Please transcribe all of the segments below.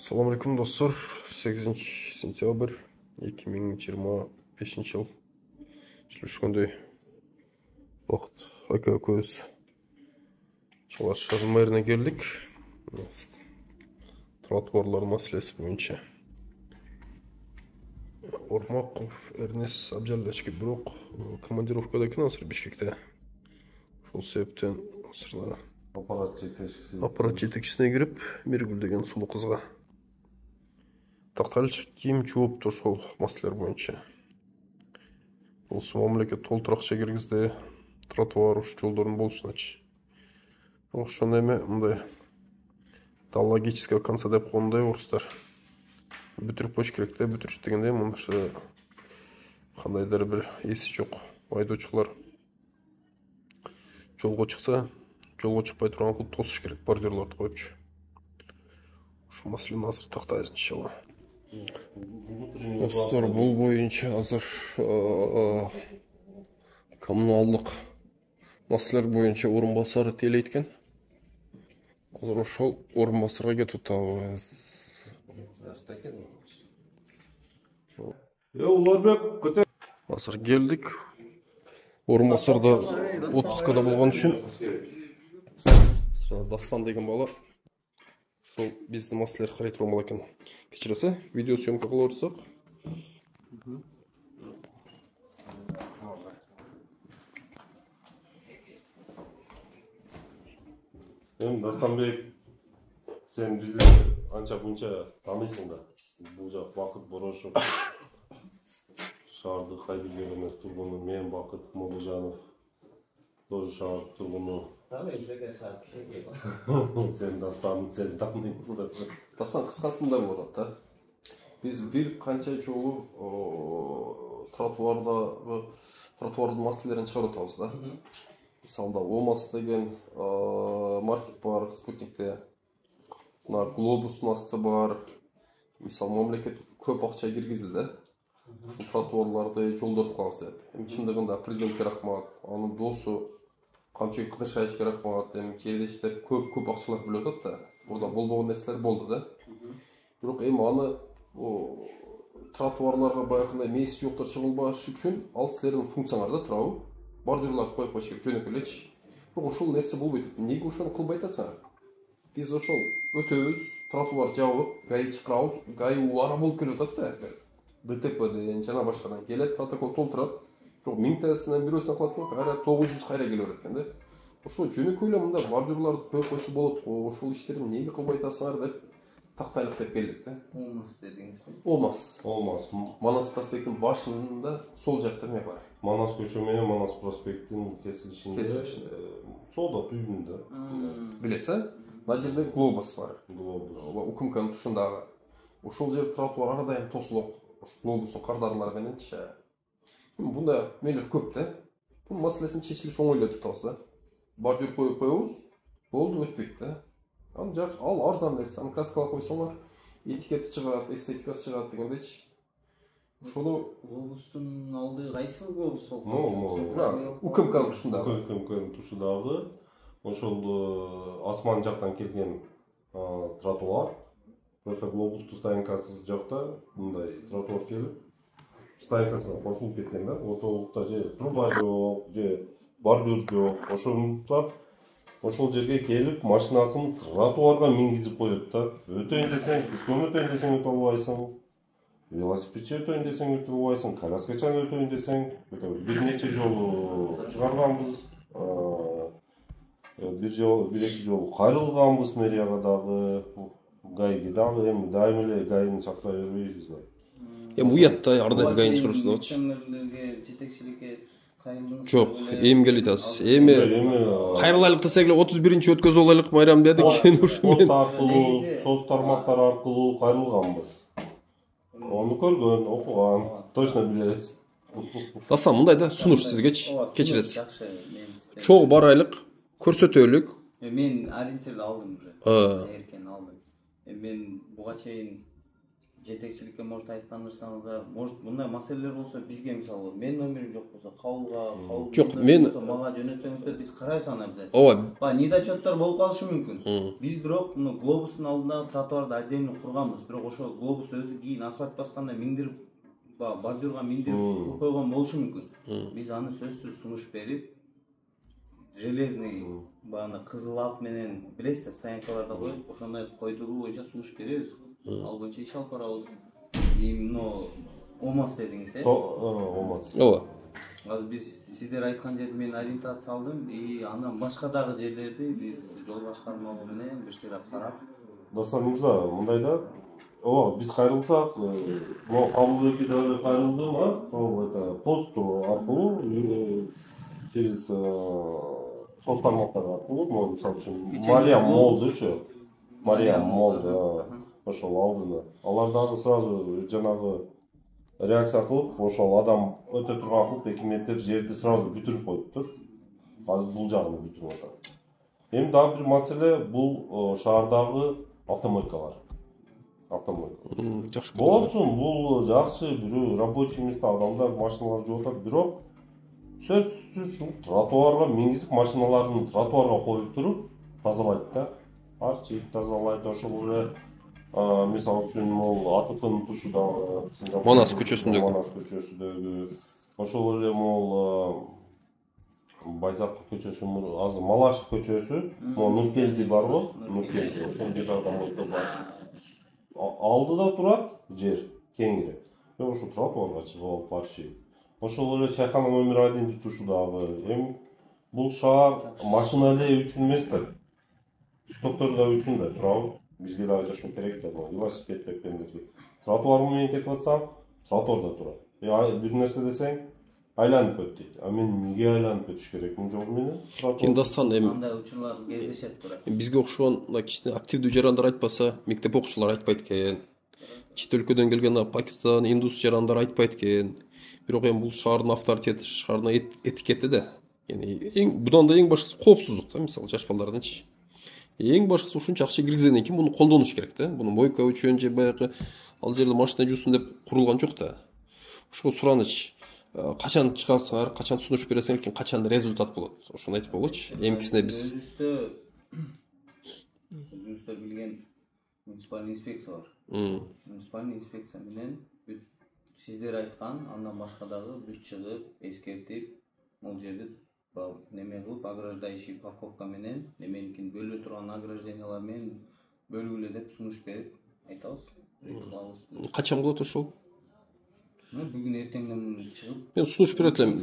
Assalamu alaikum dostlar. 8 sentyabr 2025 yıl. Ешқандай уақыт aka көз Чалаш шағын мэріне келдік. Тротуарлар мәселесі бойынша. Ормақов Эрнес Абжалдачки бирок командировкада екен азыр Бишкекте. Сол себептен азыр аппарат жетекшісіне кіріп, Миргүл деген сұлу қызға тақталшы киім жуып тұр сол мәселелер бойынша. Осы мемлекет толтырақша кіргізді, тротуар жолдарын болушыначы. Ошондой эме мындай логический конца деп конгондой орустар. Бүтүрүп коюш керек да, бүтүрүш дегенде мындайча кандайдыр бир эси жок айдоочулар жолго чыкса, жолго чыкпай турган кылып тосуш керек, бордюрларды коюпчу. Ушул маселени азыр тактайбыз иншалла. Достор, бул боюнча азыр коммуналдык маселелер боюнча орун басары тейлейт экен. Азыр ошол орун басарга кетип атабыз. Азыр келдик. Орун басарда отпускада болгон үчүн Дастан деген бала ошол биздин маселелер карай турган бала экен. Кечиресе, видео съемка кылып отурсак. Дастанбек, сен бизди анча мынча тааныйсың да. Бул жак Бакыт Борошов, шаардык Хайдыгер эмес тургуну, мен Бакыт Молужанов, тоже шаар тургуну. Сен Дастан, сен тааныйсың. Дастан кыскасында болот да. Биз бир канча жолу тротуардын маселелерин чыгарып атабыз да. Мисалда ОМАС деген маркет бар, Спутникте. Мына глобустун асты бар. Мисал, мамлекет көп акча киргизди да. Ушул тротуарларды жолдорду кылабыз деп. Эми чындыгында президентке рахмат, анын досу Камчыбек Кыдыршаевичке рахмат, эми келиштеп көп акчалар бөлүп атат да. Мурда болбогон нерселер болду да. Бирок эми аны тротуарларга баягындай мээси жоктор чыгылбаш үчүн ал силердин функцияңарда турабы? Бордюрларды коюп коюш керек, жөнөкөй элечи. Бирок ошол нерсе болбойт. Эмнеге ошону кылбай атасыңар? Биз ошол өтөбүз, тротуар жабып, ГАИ чакырабыз, ГАИ убара болуп келип атат да. ДТПден жана башкадан келет, протокол толтурат. Бирок 1000 бирөөсүнө кылат экен, кайра 900 кайра келип атат экен да. Ошол жөнөкөй эле мында бордюрларды коюп койсо болот го, ошол иштерди эмнеге кылбай атасыңар деп тактайлык деп келдик да. ОМАС дедиңизби? ОМАС. Манас проспектин башында сол жакта эме бар. Манас көчө менен Манас проспектин кесилишинде соода түйүнүндө. Билесиз? Мына жерде глобус бар. Глобус. УКМКнын тушундагы. Ошол жер тротуар ар дайым тосулок. Ошол глобустун кардарлары мененчи. Бундай мелер көп да. Бунун маселесин чечилиш оңой эле деп атабыз да. Бордюр коюп коебуз, болду, өтпөйт да. Ал арзан нерсе, аны краскалап койсоңор, этикети чыгат, эстетикасы чыгат дегендейчи. Ошону глобустун алды кайсы глобус болуп? УКМКнын тушундагы. УКМКнын тушундагы ошол асман жактан келген тротуар. Просто глобустун стоянкасыз жакта мындай тротуар келип, стоянкасына кошулуп кеткен да. Ортолукта же труба жок, же бордюр жок. Ошондуктан ошол жерге келип машинасын тротуарга мингизип коет да. Өтөйүн десең, күчкөн өтөйүн десең өтө албайсың. Велосипедчи өтөйүн десең өтө албайсың. Коляскачан өтөйүн десең, бир нече жолу чыгарганбыз. Бир эки жолу кайрылганбыз мэрияга дагы, ГАИге дагы, эми дайым эле ГАИни сактай бербейбиз да. Эми уятта ар дайым ГАИни чыгарышты болчу. Мэрилерге, жетекчиликке кайрылдыңыз? Жок, эми келет аз. Эми кайрылайлык десек эле 31-чи өткөзүп алайлык майрам дедик. Соц тармактары аркылуу кайрылганбыз. Onu көргөн, окуган, точно билебиз. Дастан, мындай да, сунуш сизгечи, кечиресиз. Чогуу барайлык, көрсөтөлүк. Мен ориентирди алдым уже. Эркен алдым. Мен буга чейин жетекчиликке может айткан нерсеңиздер, может мындай маселелер болсо бизге мисалы менин номерим жок болсо кабылга Жок, мен мага жөнөтсөңүздөр биз карайбыз аны обязательно. ооба, Недочеттор болуп калышы мүмкүн. Биз бирок муну глобустун алдындагы тротуарды отдельно курганбыз, бирок ошо глобус өзү кийин асфальт басканда миндирип бордюрга миндирип куруп койгон болушу мүмкүн. Биз аны сөзсүз сунуш берип, железный багана кызыл ат менен билесиз, стоянкаларда коюп, ошондой койдуруу боюнча сунуш беребиз. Ал боюнча иш алып барабыз. Именно ОМОС дедиңиз, э? ОМОС. ооба. Азыр биз сиздер айткан жерди мен ориентация алдым, андан башка дагы жерлерди биз жол башкармалыгы менен бир сыйра карап. Достор мырза, мындай да, биз кайрылсак, могу кабыл эки дагы кайрылдым, это пост аркылуу через соц тармактар аркылуу, могу мисалы үчүн Мария Молл дечи, Мария Молл, ошол алдына. Алар дагы сразу жанагы реакция кылып, ошол адам өтө турган кылып эки метр жерди сразу бүтүрүп коюптур. Азыр бул жагын бүтүрүп атат. Эми дагы бир маселе бул шаардагы автомойкалар. Жакшы. Болсун, бул жакшы, бирөө рабочий место адамдар машиналар жууп атат, бирок сөзсүз ушул тротуарга мингизип машиналарын тротуарга коюп туруп тазалайт да. Арчийт, тазалайт, ошол эле мисалы үчүн могул АТФнын тушудагы Манас көчөсүндөгү, ошол эле могул Байзак көчөсү, азыр Малашев көчөсү, могу Нуркелди барбы? Нуркелди, ошондой жакта мойка бар. Алдыда турат жер, кеңири. Ошо тротуарга чыгып алып барчы. Ошол эле чайкана номер 1 тушудагы. Эми бул шаар машина эле үчүн эмес да. Пешеходдор да үчүн да, туурабы? Бизге дагы жашоо керек да, велосипед тепкендерге. Тротуар менен кетип атсам, тротуарда турат. Бир нерсе десең, айланып өт дейт. А мен эмнеге айланып өтүш керекмин жол менен? Кийин дастан эми Андай учурлар кездешет турат. бизге окшогон кичине активдүү жарандар айтпаса, мектеп окуучулары айтпайт экен. Чет өлкөдөн келген Пакистан, индус жарандар айтпайт экен. Бирок эми бул шаардын авторитети, шаардын этикети да. Будан да эң башкысы коопсуздук да, мисалы жаш балдардынчы. Эң башкысы ушунча акча киргизгенден кийин муну колдонуш керек да. Муну мойка үчүн же баягы ал жерде машина жуусун деп курулган жок да. Ошого сураныч. Качан чыгасыңар, качан сунуш бересиңер, кийин качан результат болот. Ошону айтып болочу. Эмкисине биз өзүңүздөр билген муниципалдык инспекция бар. Муниципалдык инспекция менен сиздер айткан, андан башка дагы бүт чыгып, эскертип, бул жерди неме кылып, ограждающий парковка менен, неменикин бөлө турган ограждениялар менен бөлгүлө деп сунуш берип айтабыз. Качан болот ошол? Бүгүн эртеңден чыгып, Мен сунуш берет элем.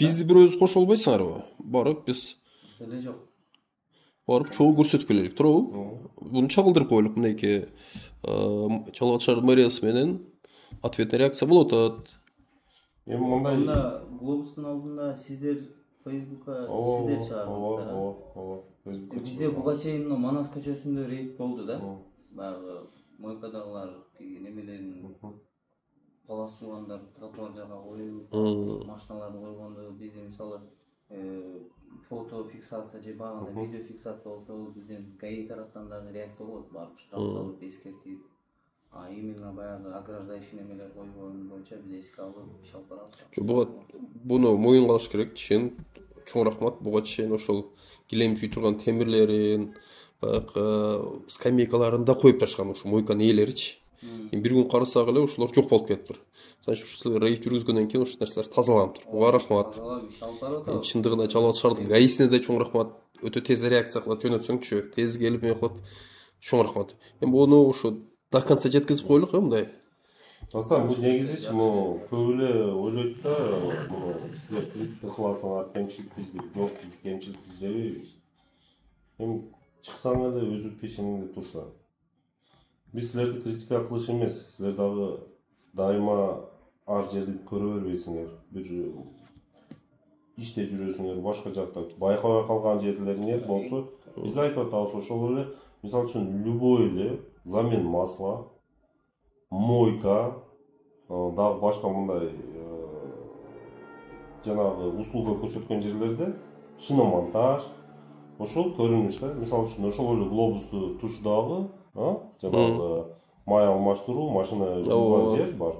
Бизди бирөөбүз кошо албайсыңарбы? Барып биз маселе жок. Барып чогуу көрсөтүп келелик, туурабы? Буну чагылдырып коелук, мындай Чалык ат шаар мэриясы менен ответный реакция болуп атат. Эми мындай глобустун алдында сиздер Facebook'a сиздер чыгардыңыздар. Бизде буга чейин Манас көчөсүндө рейд болду да. Баягы мойкадагылар немелерин паласугандар тротуар жага коюп, машиналарды койгондо бизде мисалы фото фиксация же багында видео фиксация болсо бизден ГАИ тараптан дагы реакция болот, барып штраф салып эскертип. А именно баягы ограждающий немелер койгон боюнча биз эске алып иш алып барабыз. Буну моюнга алыш керек. Чейин чоң рахмат. Буга чейин ошол килемчүй турган темирлерин, баягы скамейкаларын да коюп ташкан ушу мойканын ээлеричи. Бир күн карасак эле ушулар жок болуп кетиптир. Значит, ушул рейд жүргүзгөндөн кийин ушул нерселер тазаланып тур. Буга рахмат. Чындыгында Чалык ат шаардык ГАИсине да чоң рахмат. Өтө тез реакция кылат, жөнөтсөңчү, тез келип эме кылат. Чоң рахмат. Эми буну ушу до конца жеткизип коелук, мындай. Достор, бул негизичи көп эле ойлойт да, сиздер критика кыласыңар, кемчилик бизде жок, кемчилик издебейбиз. Эми чыксаң эле өзү пешиңиңде турса. Биз силерди критика кылыш эмес, силер дагы дайыма ар жерди көрө бербейсиңер. Бир иште жүрөсүңөр, башка жакта байкабай калган жерлериңер болсо, биз айтып атабыз, ошол эле, мисалы үчүн, любой эле замен масла, мойка, дагы башка мындай жанагы услуга көрсөткөн жерлерде шиномонтаж, ошол көрүнүш да. Мисалы үчүн ошол эле глобусту тушдагы, жанагы май алмаштыруу, машина жууган жер бар.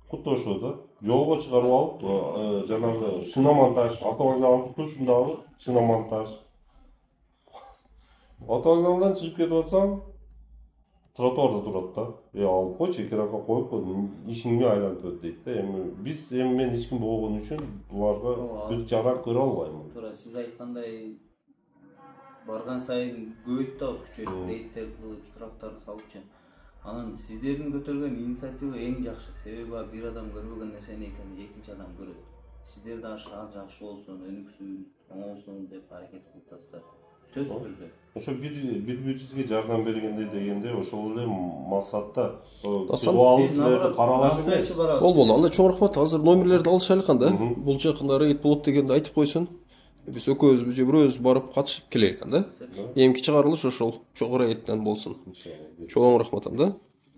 Кутта ошо да. Жолго чыгарып алып, жанагы шиномонтаж, автовокзалдын түпүрчүндөгү шиномонтаж. Автовокзалдан чыгып кетип атсаң, тротуарда турат да. Алып койчу, чекеракка коюп, ишиңе айланып өт дейт да. Эми мен эч ким болгон үчүн буларга бир жара көрө албайм. Туура сиз айткандай барган сайын көбөйүп атабыз күчөйүп, рейдтер кылып, штрафтар салыпчы. Анан сиздердин көтөргөн инициатива эң жакшы. Себеби бир адам көрбөгөн нерсени экинчи адам көрөт. Сиздер да жакшы болсун, өнүксүн, оңолсун деп аракет кылып атасыздар. Сөзсүз түрдө. Ошо бири-бирибизге жардам бергенде дегенде ошол эле максатта. Болду. Анда чоң рахмат. Азыр номерлерди алышайлык анда. Бул жакында рейд болот дегенди айтып койсун. Биз экөөбүз же бирөөбүз барып катышып келелик анда. Эмки чыгарылыш ошол чоң рейдтен болсун. Чоң рахмат анда.